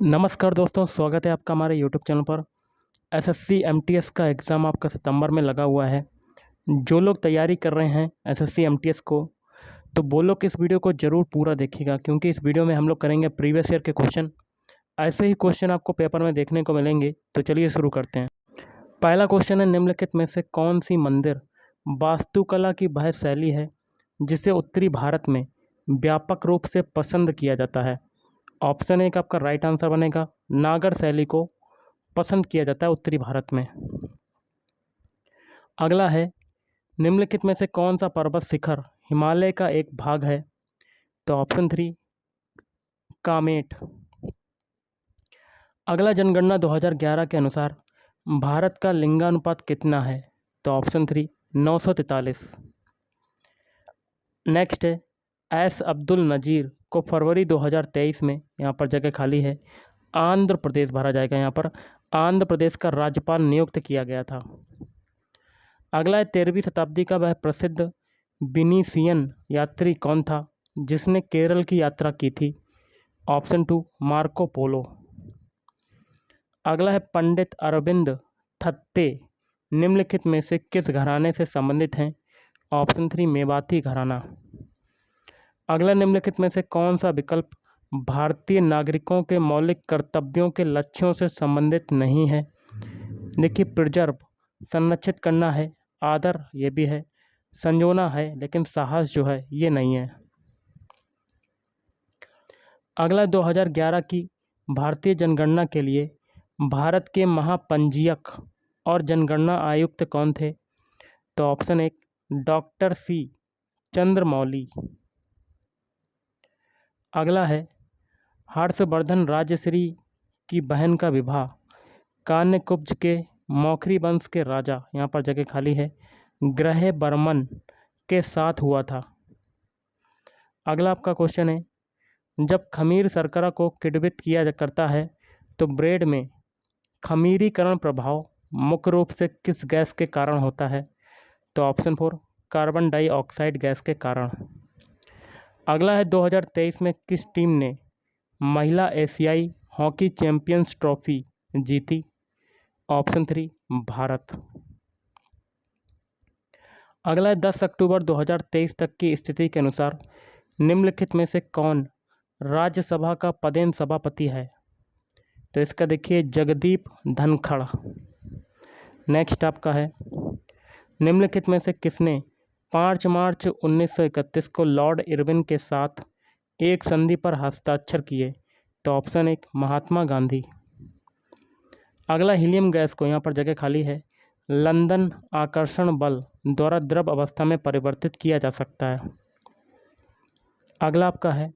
नमस्कार दोस्तों, स्वागत है आपका हमारे यूट्यूब चैनल पर। एसएससी एमटीएस का एग्ज़ाम आपका सितंबर में लगा हुआ है। जो लोग तैयारी कर रहे हैं एसएससी एमटीएस को, तो वो लोग इस वीडियो को ज़रूर पूरा देखिएगा, क्योंकि इस वीडियो में हम लोग करेंगे प्रीवियस ईयर के क्वेश्चन। ऐसे ही क्वेश्चन आपको पेपर में देखने को मिलेंगे। तो चलिए शुरू करते हैं। पहला क्वेश्चन है, निम्नलिखित में से कौन सी मंदिर वास्तुकला की वह शैली है जिसे उत्तरी भारत में व्यापक रूप से पसंद किया जाता है? ऑप्शन एक आपका राइट आंसर बनेगा, नागर शैली को पसंद किया जाता है उत्तरी भारत में। अगला है, निम्नलिखित में से कौन सा पर्वत शिखर हिमालय का एक भाग है? तो ऑप्शन थ्री कामेट। अगला, जनगणना 2011 के अनुसार भारत का लिंगानुपात कितना है? तो ऑप्शन थ्री 943। नेक्स्ट है, एस अब्दुल नज़ीर को फरवरी 2023 में, यहाँ पर जगह खाली है, आंध्र प्रदेश भरा जाएगा, यहाँ पर आंध्र प्रदेश का राज्यपाल नियुक्त किया गया था। अगला है, 13वीं शताब्दी का वह प्रसिद्ध विनीसियन यात्री कौन था जिसने केरल की यात्रा की थी? Option two Marco Polo. अगला है, पंडित अरविंद थत्ते निम्नलिखित में से किस घराने से संबंधित हैं? ऑप्शन थ्री मेवाती घराना। अगला, निम्नलिखित में से कौन सा विकल्प भारतीय नागरिकों के मौलिक कर्तव्यों के लक्ष्यों से संबंधित नहीं है? देखिए, प्रिजर्व संरक्षित करना है, आदर ये भी है, संजोना है, लेकिन साहस जो है ये नहीं है। अगला, 2011 की भारतीय जनगणना के लिए भारत के महापंजीयक और जनगणना आयुक्त कौन थे? तो ऑप्शन एक डॉक्टर सी चंद्रमौली। अगला है, हर्षवर्धन राजश्री की बहन का विवाह कान्यकुब्ज के मौखरी वंश के राजा, यहाँ पर जगह खाली है, ग्रह बर्मन के साथ हुआ था। अगला आपका क्वेश्चन है, जब खमीर शर्करा को किण्वित किया करता है तो ब्रेड में खमीरीकरण प्रभाव मुख्य रूप से किस गैस के कारण होता है? तो option four carbon dioxide gas के कारण। अगला है, 2023 में किस टीम ने महिला एशियाई हॉकी चैंपियंस ट्रॉफी जीती? Option three Bharat. अगला है, 10 अक्टूबर 2023 तक की स्थिति के अनुसार निम्नलिखित में से कौन राज्यसभा का पदेन सभापति है? तो इसका देखिए जगदीप धनखड़। नेक्स्ट आपका है, निम्नलिखित में से किसने 5 मार्च 1931 को लॉर्ड इरविन के साथ एक संधि पर हस्ताक्षर किए? तो ऑप्शन एक महात्मा गांधी। अगला, हीलियम गैस को, यहाँ पर जगह खाली है, लंदन आकर्षण बल द्वारा द्रव अवस्था में परिवर्तित किया जा सकता है। अगला आपका है,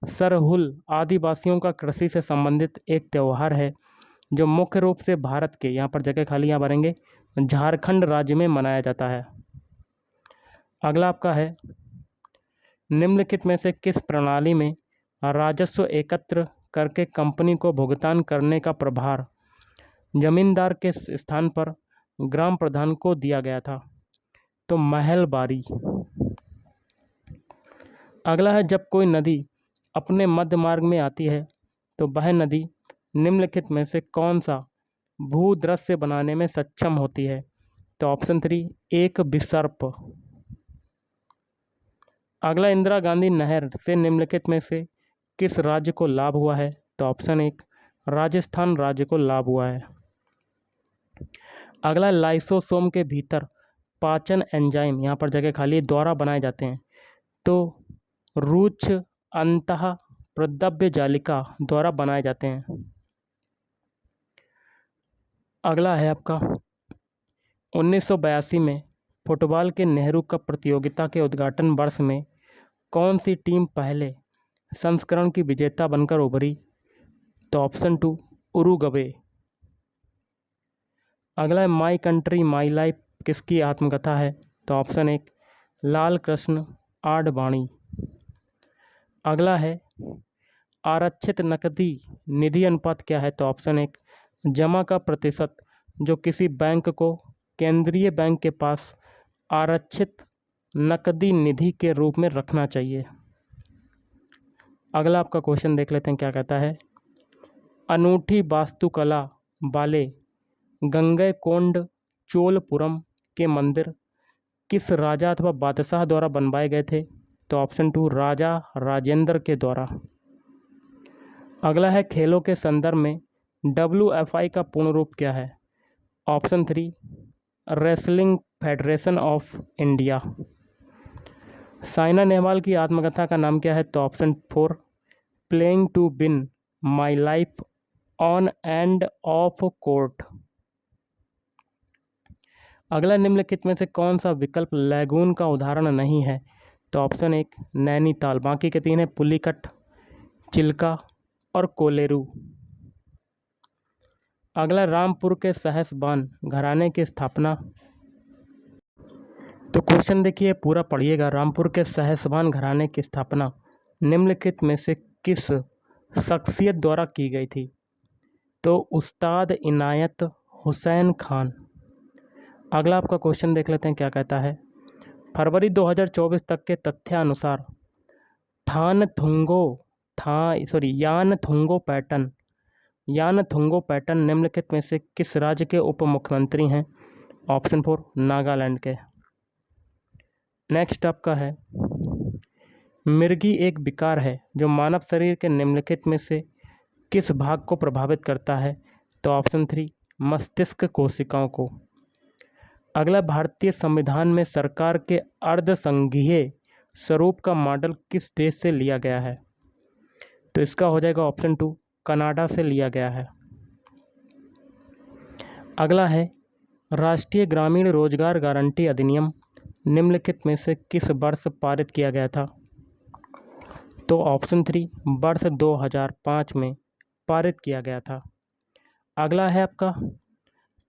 सरहुल आदिवासियों का कृषि से संबंधित एक त्यौहार है जो मुख्य रूप से भारत के, यहाँ पर जगह खाली यहाँ भरेंगे, झारखंड राज्य में मनाया जाता है। अगला आपका है, निम्नलिखित में से किस प्रणाली में राजस्व एकत्र करके कंपनी को भुगतान करने का प्रभार जमींदार के स्थान पर ग्राम प्रधान को दिया गया था? तो महलबारी। अगला है, जब कोई नदी अपने मध्य मार्ग में आती है तो वह नदी निम्नलिखित में से कौन सा भूदृश्य बनाने में सक्षम होती है? तो ऑप्शन थ्री एक विसर्प। अगला, इंदिरा गांधी नहर से निम्नलिखित में से किस राज्य को लाभ हुआ है? तो ऑप्शन एक राजस्थान राज्य को लाभ हुआ है। अगला, लाइसोसोम के भीतर पाचन एंजाइम, यहाँ पर जगह खाली, द्वारा बनाए जाते हैं, तो रुच्छ अंतः प्रद्रव्य जालिका द्वारा बनाए जाते हैं। अगला है आपका, 1982 में फुटबॉल के नेहरू कप प्रतियोगिता के उद्घाटन वर्ष में कौन सी टीम पहले संस्करण की विजेता बनकर उभरी? तो ऑप्शन टू उरुग्वे। अगला है, माई कंट्री माई लाइफ किसकी आत्मकथा है? तो ऑप्शन एक लाल कृष्ण आडवाणी। अगला है, आरक्षित नकदी निधि अनुपात क्या है? तो ऑप्शन एक जमा का प्रतिशत जो किसी बैंक को केंद्रीय बैंक के पास आरक्षित नकदी निधि के रूप में रखना चाहिए। अगला आपका क्वेश्चन देख लेते हैं क्या कहता है, अनूठी वास्तुकला वाले गंगैकोंड चोलपुरम के मंदिर किस राजा अथवा बादशाह द्वारा बनवाए गए थे? तो ऑप्शन 2 राजा राजेंद्र के द्वारा। अगला है खेलों के संदर्भ में WFI का पूर्ण रूप क्या है? Option 3 wrestling federation of India. Saina Nehwal की आत्मकथा का नाम क्या है? तो option 4 playing to win my life on and off court. अगला निम्नलिखित में से कौन सा विकल्प लैगून का उदाहरण नहीं है? तो ऑप्शन 1 नैनीताल, बाकी के 3 है पुलिकट, चिल्का और कोलेरू। अगला रामपुर के सहसवान घराने की स्थापना। तो क्वेश्चन देखिए पूरा पढ़िएगा। रामपुर के सहसवान घराने की स्थापना निम्नलिखित में से किस शख्सियत द्वारा की गई थी? तो उस्ताद इनायत हुसैन खान। अगला आपका क्वेश्चन देख लेते हैं क्या कहता है। फरवरी 2024 तक के तथ्यानुसार यानथुंगो पैटर्न निम्नलिखित में से किस राज्य के उप मुख्यमंत्री हैं? ऑप्शन 4 नागालैंड के। नेक्स्ट आपका है मिर्गी एक विकार है जो मानव शरीर के निम्नलिखित में से किस भाग को प्रभावित करता है? तो ऑप्शन 3 मस्तिष्क कोशिकाओं को। अगला भारतीय संविधान में सरकार के अर्धसंघीय स्वरूप का मॉडल किस देश से लिया गया है? तो इसका हो जाएगा ऑप्शन 2 कनाडा से लिया गया है। अगला है राष्ट्रीय ग्रामीण रोजगार गारंटी अधिनियम निम्नलिखित में से किस वर्ष पारित किया गया था? तो ऑप्शन 3 वर्ष 2005 में पारित किया गया था। अगला है आपका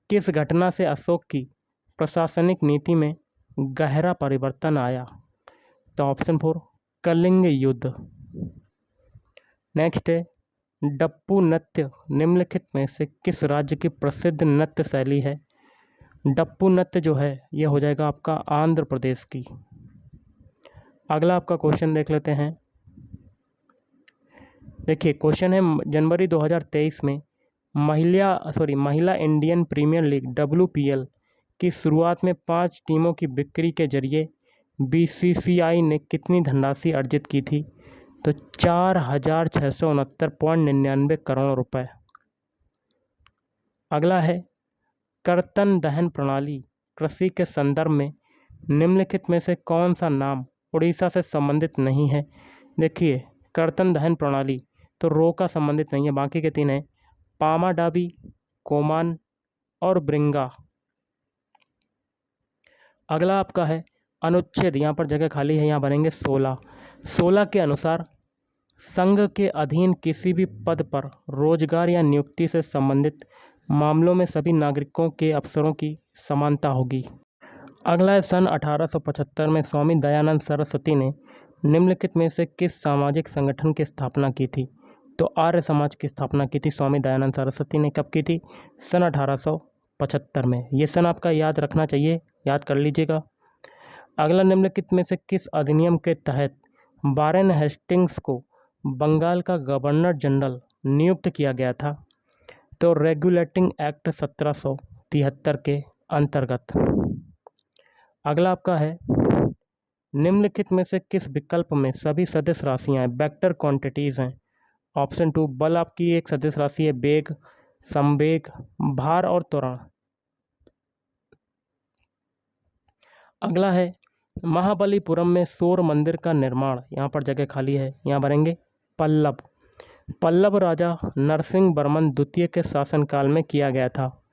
किस घटना से अशोक की प्रशासनिक नीति में गहरा परिवर्तन आया? तो ऑप्शन 4 कलिंग युद्ध। नेक्स्ट है डप्पू नृत्य निम्नलिखित में से किस राज्य की प्रसिद्ध नृत्य शैली है? डप्पू नृत्य जो है ये हो जाएगा आपका आंध्र प्रदेश की। अगला आपका क्वेश्चन देख लेते हैं। देखिए क्वेश्चन है जनवरी 2023 में महिला इंडियन प्रीमियर लीग WPL की शुरुआत में 5 टीमों की बिक्री के जरिए BCCI ने कितनी धनराशि अर्जित की थी? तो 4,669.99 करोड़ रुपए। अगला है कर्तन दहन प्रणाली कृषि के संदर्भ में निम्नलिखित में से कौन सा नाम उड़ीसा से संबंधित नहीं है? देखिए कर्तन दहन प्रणाली तो रोका संबंधित नहीं है, बाकी के 3 हैं पामाडाबी, कोमान और ब्रिंगा। अगला आपका है अनुच्छेद, यहाँ पर जगह खाली है, यहाँ बनेंगे 16 के अनुसार संघ के अधीन किसी भी पद पर रोजगार या नियुक्ति से संबंधित मामलों में सभी नागरिकों के अवसरों की समानता होगी। अगला है सन 1875 में स्वामी दयानंद सरस्वती ने निम्नलिखित में से किस सामाजिक संगठन की स्थापना की थी? तो आर्य समाज की स्थापना की थी स्वामी दयानंद सरस्वती ने। कब की थी? सन 1875 में। ये सन आपका याद रखना चाहिए, याद कर लीजिएगा। अगला निम्नलिखित में से किस अधिनियम के तहत वारेन हेस्टिंग्स को बंगाल का गवर्नर जनरल नियुक्त किया गया था? तो रेगुलेटिंग एक्ट 1773 के अंतर्गत। अगला आपका है निम्नलिखित में से किस विकल्प में सभी सदिश राशियां वेक्टर क्वांटिटीज हैं? ऑप्शन 2 बल आपकी एक सदिश राशि है, वेग, संवेग, भार और त्वरण। अगला है महाबलीपुरम में सौर मंदिर का निर्माण, यहाँ पर जगह खाली है, यहाँ बनेंगे पल्लव राजा नरसिंह वर्मन द्वितीय के शासनकाल में किया गया था।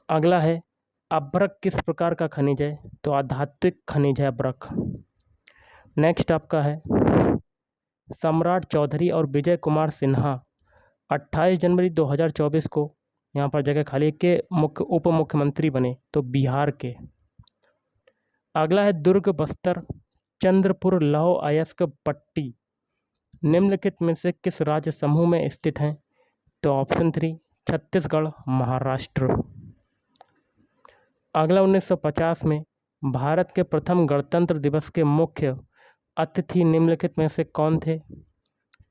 अगला है अभ्रक किस प्रकार का खनिज है? तो आधात्विक खनिज है अभ्रक। नेक्स्ट आपका है सम्राट चौधरी और विजय कुमार सिन्हा 28 जनवरी 2024 को, यहाँ पर जगह खाली के उप मुख्यमंत्री बने, तो बिहार के। अगला है दुर्ग, बस्तर, चंद्रपुर, लौह अयस्क पट्टी निम्नलिखित में से किस राज्य समूह में स्थित हैं? तो ऑप्शन 3 छत्तीसगढ़, महाराष्ट्र। अगला 1950 में भारत के प्रथम गणतंत्र दिवस के मुख्य अतिथि निम्नलिखित में से कौन थे?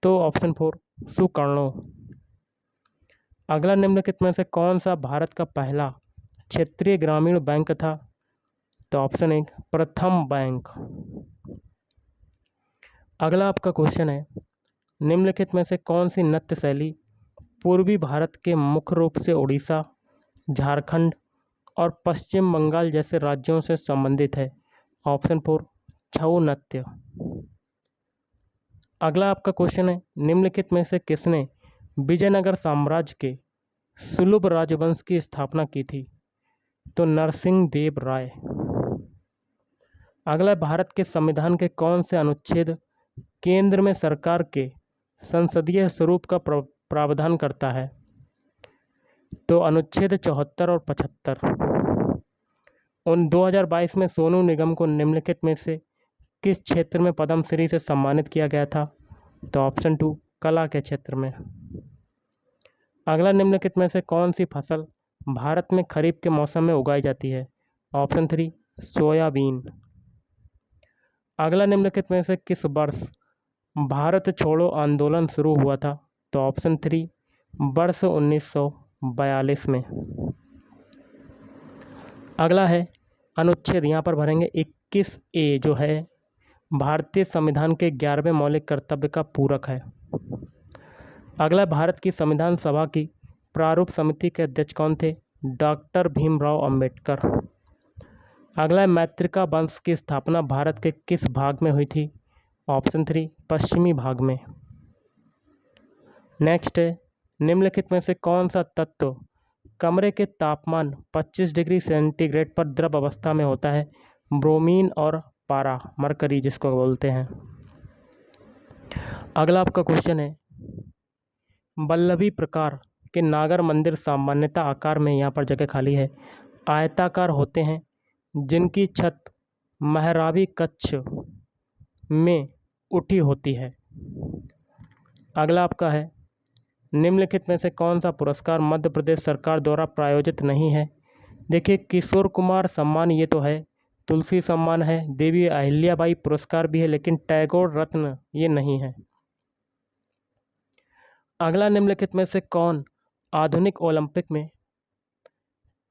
तो ऑप्शन 4 सुकर्णो। अगला निम्नलिखित में से कौन सा भारत का पहला क्षेत्रीय ग्रामीण बैंक था? तो ऑप्शन 1 प्रथम बैंक। अगला आपका क्वेश्चन है, निम्नलिखित में से कौन सी नृत्य शैली पूर्वी भारत के मुख्य रूप से उड़ीसा, झारखंड और पश्चिम बंगाल जैसे राज्यों से संबंधित है? ऑप्शन 4 छऊ नृत्य। अगला आपका क्वेश्चन है, निम्नलिखित में से किसने विजयनगर साम्राज्य के सुलभ राजवंश की स्थापना की थी? तो नरसिंह देव राय। अगला, भारत के संविधान के कौन से अनुच्छेद केंद्र में सरकार के संसदीय स्वरूप का प्रावधान करता है? तो अनुच्छेद 74 और 75। 2022 में सोनू निगम को निम्नलिखित में से किस क्षेत्र में पद्मश्री से सम्मानित किया गया था? तो ऑप्शन 2 कला के क्षेत्र में। अगला, निम्नलिखित में से कौन सी फसल भारत में खरीफ के मौसम में उगाई जाती है? Option 3 soybean. अगला, निम्नलिखित में से किस वर्ष भारत छोड़ो आंदोलन शुरू हुआ था? तो ऑप्शन 3 वर्ष 1942 में। अगला है अनुच्छेद, यहाँ पर भरेंगे 21A जो है भारतीय संविधान के 11वें मौलिक कर्तव्य का पूरक है। अगला, भारत की संविधान सभा की प्रारूप समिति के अध्यक्ष कौन थे? डॉक्टर भीमराव अंबेडकर। अगला, मैत्रिका वंश की स्थापना भारत के किस भाग में हुई थी? ऑप्शन 3 पश्चिमी भाग में। नेक्स्ट है, निम्नलिखित में से कौन सा तत्व कमरे के तापमान 25 डिग्री सेंटीग्रेड पर द्रव अवस्था में होता है? ब्रोमीन और पारा, मरकरी जिसको बोलते हैं। अगला आपका क्वेश्चन है, वल्लभी प्रकार के नागर मंदिर सामान्यतः आकार में, यहाँ पर जगह खाली है, आयताकार होते हैं जिनकी छत मेहराबी कक्ष में उठी होती है। अगला आपका है, निम्नलिखित में से कौन सा पुरस्कार मध्य प्रदेश सरकार द्वारा प्रायोजित नहीं है? देखिए, किशोर कुमार सम्मान ये तो है, तुलसी सम्मान है, देवी अहिल्याबाई पुरस्कार भी है, लेकिन टैगोर रत्न ये नहीं है। अगला, निम्नलिखित में से कौन आधुनिक ओलंपिक में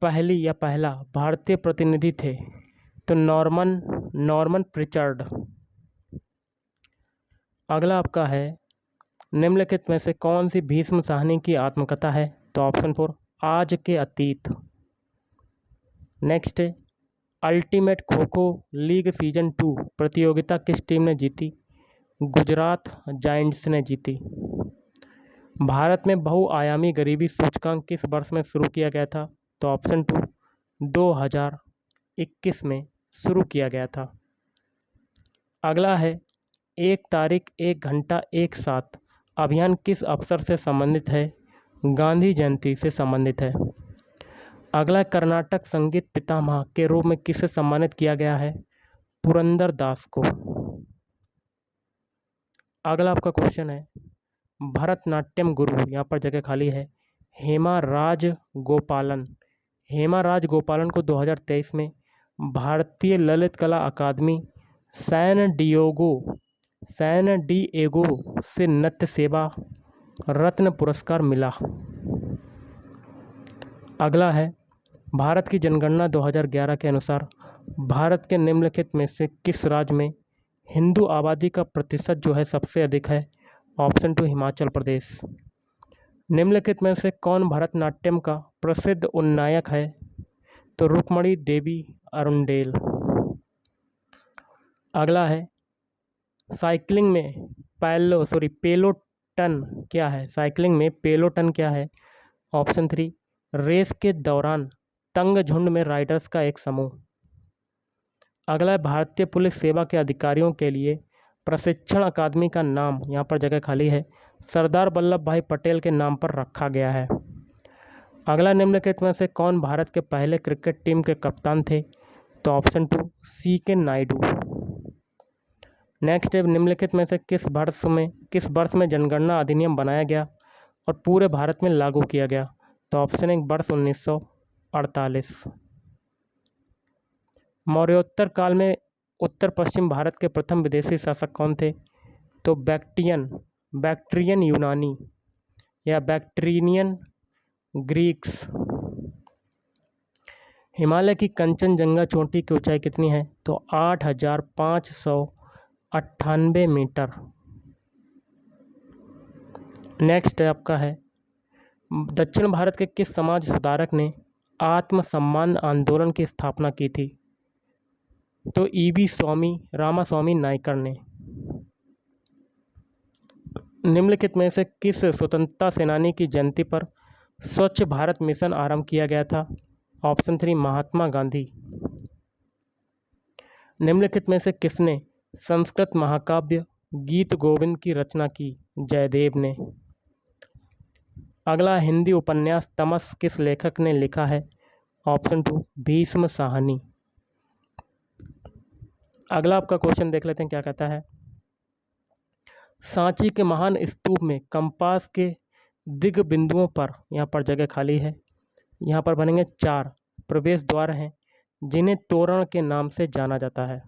पहली या पहला भारतीय प्रतिनिधि थे? तो नॉर्मन प्रिचर्ड। अगला आपका है, निम्नलिखित में से कौन सी भीष्म साहनी की आत्मकथा है? तो ऑप्शन 4 आज के अतीत। नेक्स्ट है, ultimate kho kho league season 2 प्रतियोगिता किस टीम ने जीती? गुजरात जायंट्स ने जीती। भारत में बहुआयामी गरीबी सूचकांक किस वर्ष में शुरू किया गया था? तो ऑप्शन 2 2021 में शुरू किया गया था। अगला है, एक तारीख एक घंटा एक साथ अभियान किस अवसर से संबंधित है? गांधी जयंती से संबंधित है। अगला, कर्नाटक संगीत पितामह के रूप में किसे सम्मानित किया गया है? पुरंदर दास को। अगला आपका क्वेश्चन है, भरतनाट्यम गुरु, यहाँ पर जगह खाली है, हेमा राजगोपालन को 2023 में भारतीय ललित कला अकादमी सैन डिएगो से नृत्य सेवा रत्न पुरस्कार मिला। अगला है, भारत की जनगणना 2011 के अनुसार भारत के निम्नलिखित में से किस राज्य में हिंदू आबादी का प्रतिशत जो है सबसे अधिक है? ऑप्शन 2 हिमाचल प्रदेश। निम्नलिखित में से कौन भरतनाट्यम का प्रसिद्ध उन्नायक है? तो रुक्मणी देवी अरुंडेल। अगला है, साइकिलिंग में पेलोटन क्या है? साइकिलिंग में पेलोटन क्या है? ऑप्शन 3 रेस के दौरान तंग झुंड में राइडर्स का एक समूह। अगला है, भारतीय पुलिस सेवा के अधिकारियों के लिए प्रशिक्षण अकादमी का नाम, यहाँ पर जगह खाली है, सरदार वल्लभ भाई पटेल के नाम पर रखा गया है। अगला, निम्नलिखित में से कौन भारत के पहले क्रिकेट टीम के कप्तान थे? तो ऑप्शन 2 CK नायडू। नेक्स्ट है, निम्नलिखित में से किस वर्ष में जनगणना अधिनियम बनाया गया और पूरे भारत में लागू किया गया? तो ऑप्शन 1 वर्ष 1948। मौर्योत्तर काल में उत्तर पश्चिम भारत के प्रथम विदेशी शासक कौन थे? तो बैक्टियन बैक्ट्रियन यूनानी या बैक्ट्रीनियन ग्रीक्स। हिमालय की कंचनजंगा चोटी की ऊंचाई कितनी है? तो 8,598 मीटर। नेक्स्ट आपका है, दक्षिण भारत के किस समाज सुधारक ने आत्मसम्मान आंदोलन की स्थापना की थी? तो ईवी रामास्वामी नायकर ने। निम्नलिखित में से किस स्वतंत्रता सेनानी की जयंती पर स्वच्छ भारत मिशन आरंभ किया गया था? ऑप्शन 3 महात्मा गांधी। निम्नलिखित में से किसने संस्कृत महाकाव्य गीत गोविंद की रचना की? जयदेव ने। अगला, हिंदी उपन्यास तमस किस लेखक ने लिखा है? ऑप्शन 2 भीष्म साहनी। अगला आपका क्वेश्चन देख लेते हैं क्या कहता है। सांची के महान स्तूप में कंपास के दिग बिंदुओं पर, यहाँ पर जगह खाली है, यहाँ पर बनेंगे 4 प्रवेश द्वार हैं जिन्हें तोरण के नाम से जाना जाता है।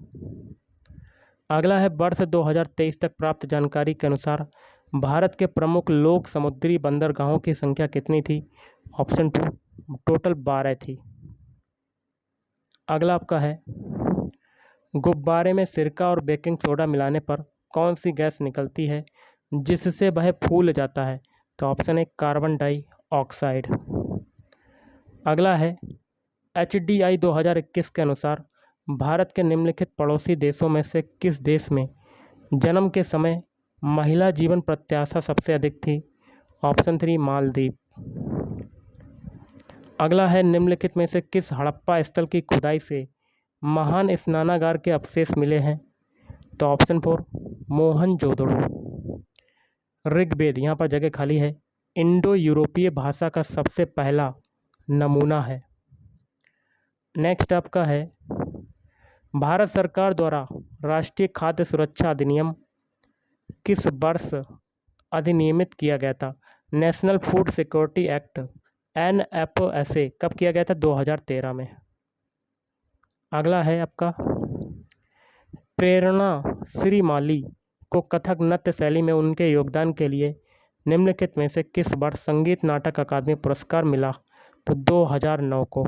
अगला है, वर्ष 2023 तक प्राप्त जानकारी के अनुसार भारत के प्रमुख लोक समुद्री बंदरगाहों की संख्या कितनी थी? ऑप्शन 2 टोटल 12 थी। अगला आपका है, गुब्बारे में सिरका और बेकिंग सोडा मिलाने पर कौन सी गैस निकलती है जिससे वह फूल जाता है? तो ऑप्शन 1 कार्बन डाइऑक्साइड। अगला है, HDI 2021 के अनुसार भारत के निम्नलिखित पड़ोसी देशों में से किस देश में जन्म के समय महिला जीवन प्रत्याशा सबसे अधिक थी? ऑप्शन 3 मालदीव। अगला है, निम्नलिखित में से किस हड़प्पा स्थल की खुदाई से महान स्नानागार के अवशेष मिले हैं? तो ऑप्शन 4 मोहनजोदड़ो। ऋग्वेद, यहाँ पर जगह खाली है, इंडो यूरोपीय भाषा का सबसे पहला नमूना है। नेक्स्ट आपका है, भारत सरकार द्वारा राष्ट्रीय खाद्य सुरक्षा अधिनियम किस वर्ष अधिनियमित किया गया था? National food security act NFSA कब किया गया था? 2013 में। अगला है आपका, प्रेरणा श्रीमाली को कथक नृत्य शैली में उनके योगदान के लिए निम्नलिखित में से किस वर्ष संगीत नाटक अकादमी पुरस्कार मिला? तो 2009 को।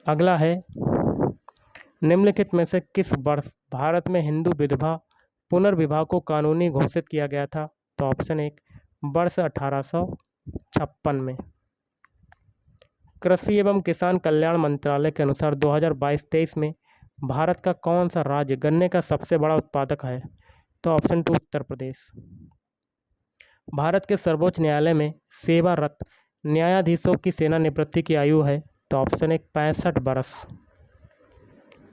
अगला है, निम्नलिखित में से किस वर्ष भारत में हिंदू विधवा पुनर्विवाह को कानूनी घोषित किया गया था? तो ऑप्शन 1 वर्ष 1856 में। कृषि एवं किसान कल्याण मंत्रालय के अनुसार 2022-23 में भारत का कौन सा राज्य गन्ने का सबसे बड़ा उत्पादक है? तो ऑप्शन 2 उत्तर प्रदेश। भारत के सर्वोच्च न्यायालय में सेवारत न्यायाधीशों की सेवानिवृत्ति की आयु है? तो ऑप्शन 1 65 वर्ष।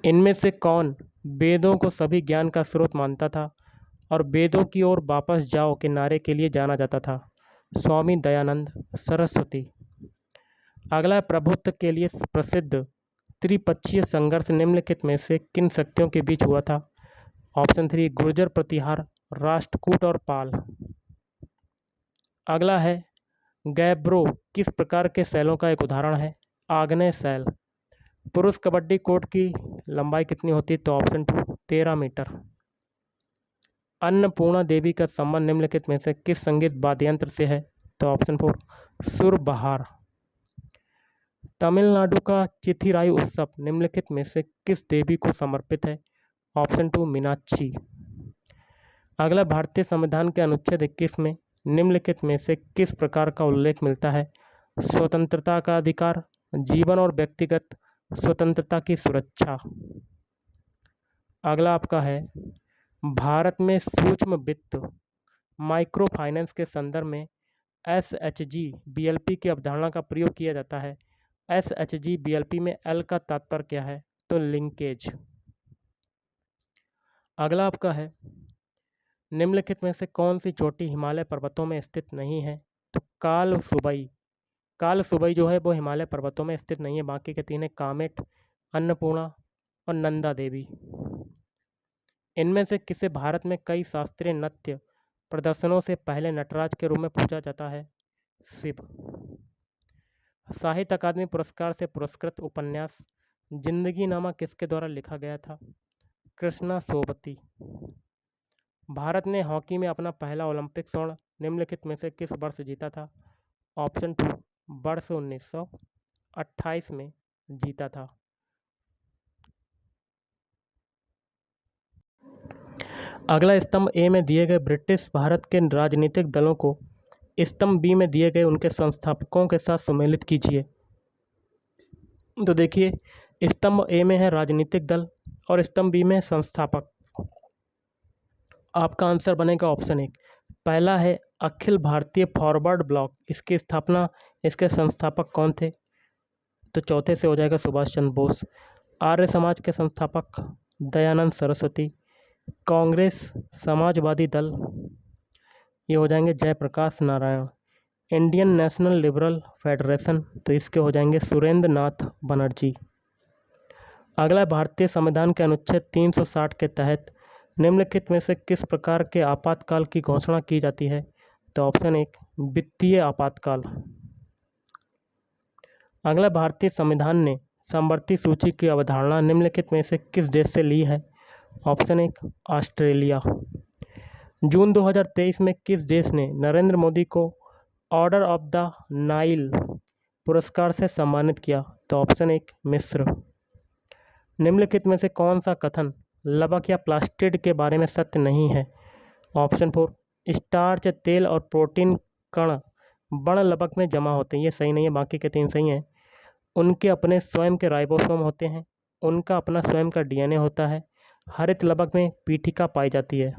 इनमें से कौन वेदों को सभी ज्ञान का स्रोत मानता था और वेदों की ओर वापस जाओ के नारे के लिए जाना जाता था? स्वामी दयानंद सरस्वती। अगला है, प्रभुत्व के लिए प्रसिद्ध त्रिपक्षीय संघर्ष निम्नलिखित में से किन शक्तियों के बीच हुआ था? ऑप्शन 3 गुर्जर प्रतिहार, राष्ट्रकूट और पाल। अगला है, गैब्रो किस प्रकार के शैलों का एक उदाहरण है? आग्नेय शैल। पुरुष कबड्डी कोर्ट की लंबाई कितनी होती है? तो ऑप्शन 2 13 मीटर। अन्नपूर्णा देवी का संबंध निम्नलिखित में से किस संगीत वाद्ययंत्र से है? तो ऑप्शन 4 सुरबहार। तमिलनाडु का चिथिराई उत्सव निम्नलिखित में से किस देवी को समर्पित है? ऑप्शन 2 मीनाक्षी। अगला, भारतीय संविधान के अनुच्छेद 21 में निम्नलिखित में से किस प्रकार का उल्लेख मिलता है? स्वतंत्रता का अधिकार, जीवन और व्यक्तिगत स्वतंत्रता की सुरक्षा। अगला आपका है, भारत में सूक्ष्म वित्त माइक्रो फाइनेंस के संदर्भ में SHG-BLP की अवधारणा का प्रयोग किया जाता है। SHG-BLP में L का तात्पर्य क्या है? तो लिंकेज। अगला आपका है, निम्नलिखित में से कौन सी चोटी हिमालय पर्वतों में स्थित नहीं है? तो कालसुबई जो है वो हिमालय पर्वतों में स्थित नहीं है। बाकी के 3 है कामेट, अन्नपूर्णा और नंदा देवी। इनमें से किसे भारत में कई शास्त्रीय नृत्य प्रदर्शनों से पहले नटराज के रूप में पूजा जाता है? शिव। साहित्य अकादमी पुरस्कार से पुरस्कृत उपन्यास जिंदगी नामा किसके द्वारा लिखा गया था? कृष्णा सोबती। भारत ने हॉकी में अपना पहला ओलंपिक स्वर्ण निम्नलिखित में से किस वर्ष जीता था? ऑप्शन 2 वर्ष 1928 में जीता था। अगला स्तंभ ए में दिए गए ब्रिटिश भारत के राजनीतिक दलों को स्तंभ बी में दिए गए उनके संस्थापकों के साथ सुमेलित कीजिए। तो देखिए, स्तंभ ए में है राजनीतिक दल और स्तंभ बी में है संस्थापक। आपका आंसर बनेगा ऑप्शन 1। पहला है अखिल भारतीय फॉरवर्ड ब्लॉक, इसकी स्थापना, इसके संस्थापक कौन थे? तो चौथे से हो जाएगा सुभाष चंद्र बोस। आर्य समाज के संस्थापक दयानंद सरस्वती। कांग्रेस समाजवादी दल, ये हो जाएंगे Jayaprakash Narayan. Indian national liberal federation, तो इसके हो जाएंगे सुरेंद्र नाथ बनर्जी। अगला भारतीय संविधान के अनुच्छेद 360 के तहत निम्नलिखित में से किस प्रकार के आपातकाल की घोषणा की जाती है? तो ऑप्शन 1 वित्तीय आपातकाल। अगला भारतीय संविधान ने समवर्ती सूची की अवधारणा निम्नलिखित में से किस देश से ली है? Option 1 Australia. जून 2023 में किस देश ने नरेंद्र मोदी को ऑर्डर ऑफ द नाइल पुरस्कार से सम्मानित किया? तो ऑप्शन 1 मिस्र। निम्नलिखित में से कौन सा कथन लबक या प्लास्टिड के बारे में सत्य नहीं है? ऑप्शन 4 स्टार्च, तेल और प्रोटीन कण बण लबक में जमा होते हैं, ये सही नहीं है, बाकी के 3 सही हैं। उनके अपने स्वयं के राइबोसोम होते हैं, उनका अपना स्वयं का डीएनए होता है, हरित लबक में पीठिका पाई जाती है।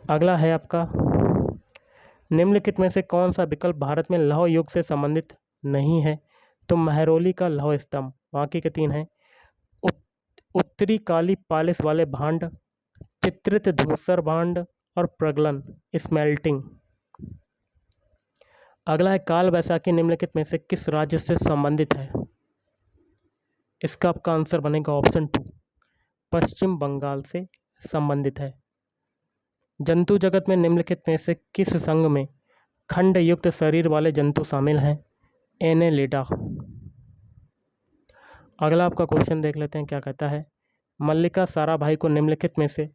अगला है आपका, निम्नलिखित में से कौन सा विकल्प भारत में लौह युग से संबंधित नहीं है? तो महरौली का लौह स्तंभ, बाकी के 3 हैं। उत्तरी काली पालिश वाले भांड, चित्रित धूसर भांड और प्रगलन स्मेल्टिंग। अगला है काल वैसाखी निम्नलिखित में से किस राज्य से संबंधित है? इसका आपका आंसर बनेगा ऑप्शन 2 पश्चिम बंगाल से संबंधित है। जंतु जगत में निम्नलिखित में से किस संघ में खंड युक्त शरीर वाले जंतु शामिल हैं? एनेलिडा। अगला आपका क्वेश्चन देख लेते हैं क्या कहता है। मल्लिका साराभाई को निम्नलिखित में से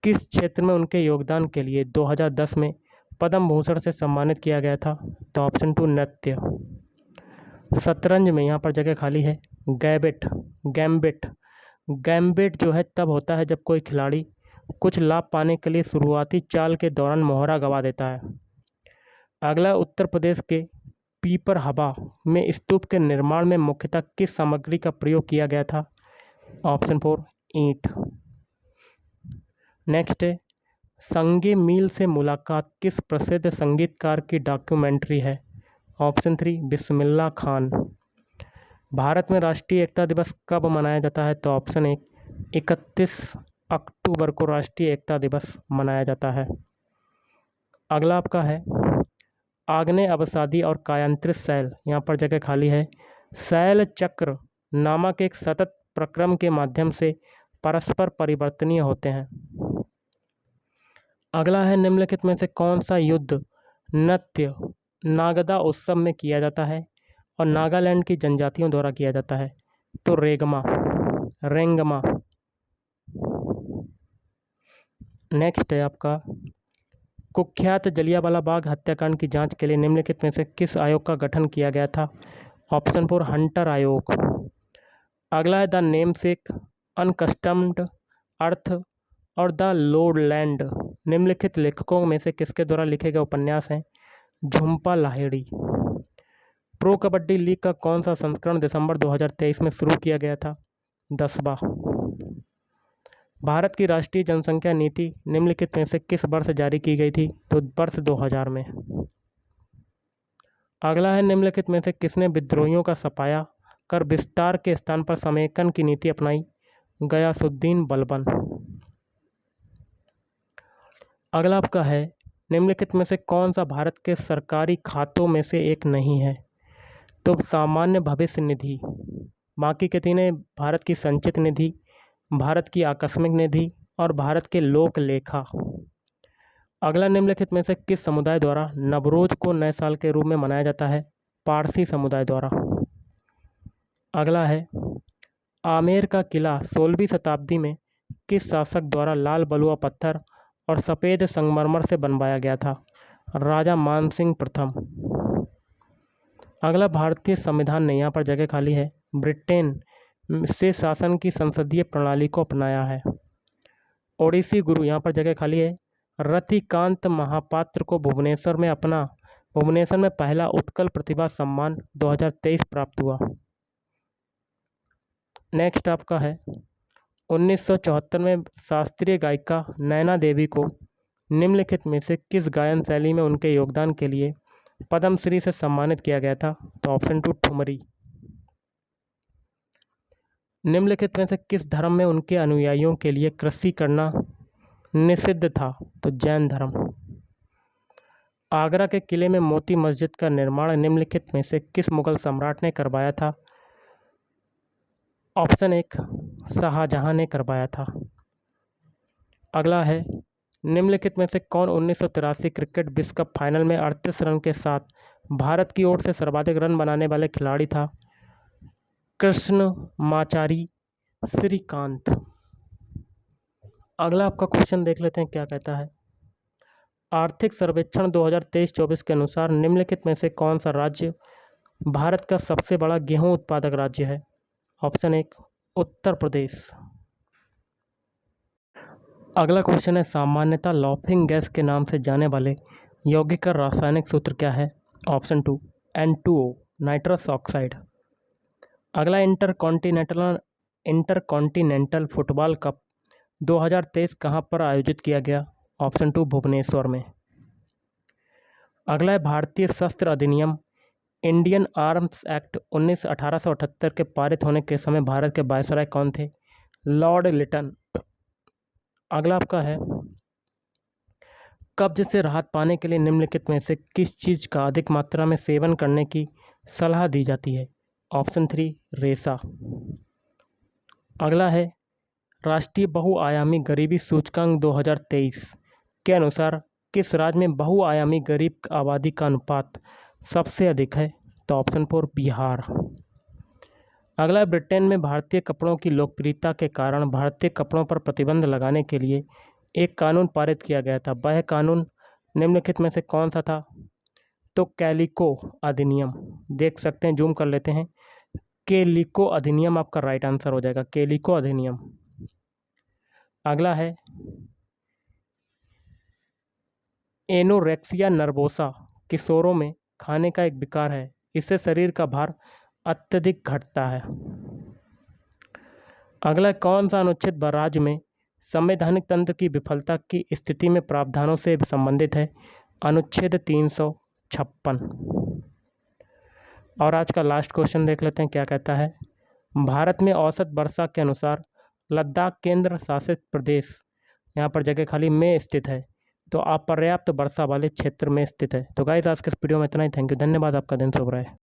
किस क्षेत्र में उनके योगदान के लिए 2010 में पद्म भूषण से सम्मानित किया गया था? तो ऑप्शन 2 नृत्य। शतरंज में यहाँ पर जगह खाली है। गैम्बिट जो है तब होता है जब कोई खिलाड़ी कुछ लाभ पाने के लिए शुरुआती चाल के दौरान मोहरा गवा देता है। अगला, उत्तर प्रदेश के पीपरहवा में स्तूप के निर्माण में मुख्यतः किस सामग्री का प्रयोग किया गया था? ऑप्शन 4 ईंट। नेक्स्ट है, संगे मील से मुलाकात किस प्रसिद्ध संगीतकार की डॉक्यूमेंट्री है? ऑप्शन 3 बिस्मिल्लाह खान। भारत में राष्ट्रीय एकता दिवस कब मनाया जाता है? तो ऑप्शन 1 31 अक्टूबर को राष्ट्रीय एकता दिवस मनाया जाता है। अगला आपका है, आग्नेय अवसादी और कायांतरित शैल, यहाँ पर जगह खाली है। शैल चक्र नामक एक सतत प्रक्रम के माध्यम से परस्पर परिवर्तनीय होते हैं। अगला है, निम्नलिखित में से कौन सा युद्ध नृत्य नागदा उत्सव में किया जाता है और नागालैंड की जनजातियों द्वारा किया जाता है? तो रेंगमा। नेक्स्ट है आपका, कुख्यात जलियांवाला बाग हत्याकांड की जांच के लिए निम्नलिखित में से किस आयोग का गठन किया गया था? ऑप्शन 4 हंटर आयोग। अगला है, द नेमसेक, अनकस्टम्ड अर्थ और द लोडलैंड निम्नलिखित लेखकों में से किसके द्वारा लिखे गए उपन्यास हैं? झुम्पा लाहिड़ी। प्रो कबड्डी लीग का कौन सा संस्करण दिसंबर 2023 में शुरू किया गया था? 10वां। भारत की राष्ट्रीय जनसंख्या नीति निम्नलिखित में से किस वर्ष जारी की गई थी? तो वर्ष 2000 में। अगला है, निम्नलिखित में से किसने विद्रोहियों का सफाया कर विस्तार के स्थान पर समेकन की नीति अपनाई? गयासुद्दीन बलबन। अगला आपका है, निम्नलिखित में से कौन सा भारत के सरकारी खातों में से एक नहीं है? तो सामान्य भविष्य निधि। बाकी के 3 भारत की संचित निधि, भारत की आकस्मिक निधि और भारत के लोक लेखा। अगला, निम्नलिखित में से किस समुदाय द्वारा नवरोज को नए साल के रूप में मनाया जाता है? पारसी समुदाय द्वारा। अगला है, आमेर का किला 16वीं शताब्दी में किस शासक द्वारा लाल बलुआ पत्थर और सफ़ेद संगमरमर से बनवाया गया था? राजा मानसिंह प्रथम। अगला, भारतीय संविधान ने, यहाँ पर जगह खाली है, ब्रिटेन से शासन की संसदीय प्रणाली को अपनाया है? ओडिसी गुरु, यहाँ पर जगह खाली है, रतिकांत महापात्र को भुवनेश्वर में पहला उत्कल प्रतिभा सम्मान 2023 प्राप्त हुआ। नेक्स्ट आपका है 1974 में शास्त्रीय गायिका नैना देवी को निम्नलिखित में से किस गायन शैली में उनके योगदान के लिए पद्मश्री से सम्मानित किया गया था? तो ऑप्शन 2 ठुमरी। निम्नलिखित में से किस धर्म में उनके अनुयायियों के लिए कृषि करना निषिद्ध था? तो जैन धर्म। आगरा के किले में मोती मस्जिद का निर्माण निम्नलिखित में से किस मुगल सम्राट ने करवाया था? ऑप्शन 1 शाहजहां ने करवाया था। अगला है, निम्नलिखित में से कौन 1983 क्रिकेट विश्व कप फाइनल में 38 रन के साथ भारत की ओर से सर्वाधिक रन बनाने वाले खिलाड़ी था? कृष्णमाचारी श्रीकांत। अगला आपका क्वेश्चन देख लेते हैं क्या कहता है। आर्थिक सर्वेक्षण 2023-24 के अनुसार निम्नलिखित में से कौन सा राज्य भारत का सबसे बड़ा गेहूं उत्पादक राज्य है? ऑप्शन 1 उत्तर प्रदेश। अगला क्वेश्चन है, सामान्यतः लॉफिंग गैस के नाम से जाने वाले यौगिक का रासायनिक सूत्र क्या है? Option 2 N2O nitrous oxide. अगला, इंटरकॉन्टिनेंटल फुटबॉल कप 2023 कहाँ पर आयोजित किया गया? ऑप्शन 2 भुवनेश्वर में। अगला है, भारतीय शस्त्र अधिनियम इंडियन आर्म्स एक्ट 1878 के पारित होने के समय भारत के वायसराय कौन थे? लॉर्ड लिटन। अगला आपका है, कब्ज से राहत पाने के लिए निम्नलिखित में से किस चीज़ का अधिक मात्रा में सेवन करने की सलाह दी जाती है? ऑप्शन 3 रेशा। अगला है, राष्ट्रीय बहुआयामी गरीबी सूचकांक 2023 के अनुसार किस राज्य में बहुआयामी गरीब आबादी का अनुपात सबसे अधिक है? तो ऑप्शन 4 बिहार। अगला, ब्रिटेन में भारतीय कपड़ों की लोकप्रियता के कारण भारतीय कपड़ों पर प्रतिबंध लगाने के लिए एक कानून पारित किया गया था। वह कानून निम्नलिखित में से कौन सा था? तो कैलिको अधिनियम। देख सकते हैं, जूम कर लेते हैं, कैलिको अधिनियम आपका राइट आंसर हो जाएगा, कैलिको अधिनियम। अगला है, एनोरेक्सिया नर्वोसा किशोरों में खाने का एक विकार है, इससे शरीर का भार अत्यधिक घटता है। अगला, कौन सा अनुच्छेद राज्य में संवैधानिक तंत्र की विफलता की स्थिति में प्रावधानों से संबंधित है? अनुच्छेद 356। और आज का लास्ट क्वेश्चन देख लेते हैं क्या कहता है। भारत में औसत वर्षा के अनुसार लद्दाख केंद्र शासित प्रदेश, यहाँ पर जगह खाली में स्थित है, तो अपर्याप्त वर्षा वाले क्षेत्र में स्थित है। तो गाइस, आज के इस वीडियो में इतना ही। थैंक यू, धन्यवाद, आपका दिन शुभ रहे।